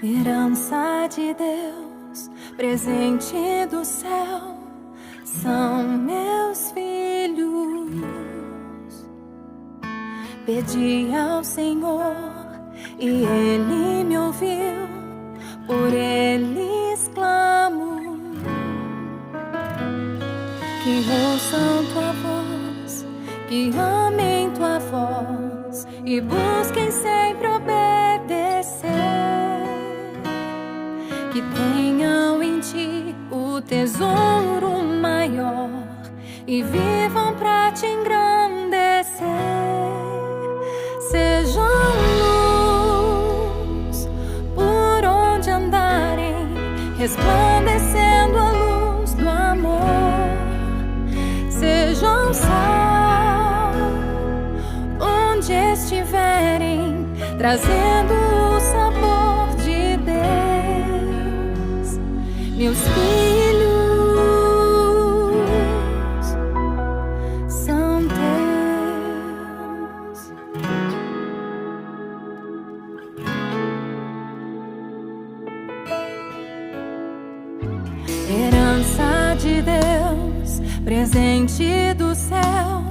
Herança de Deus, presente do céu, são meus filhos. Pedi ao Senhor e Ele me ouviu, por eles clamo. Que ouçam tua voz, que amem tua voz e busquem sempre obedecer. Que tenham em ti o tesouro maior e vivam pra te engrandecer. Sejam luz por onde andarem, resplandecendo a luz do amor. Sejam sal onde estiverem, trazendo o sabor de Deus. Meus filhos são teus. Herança de Deus, presente do céu,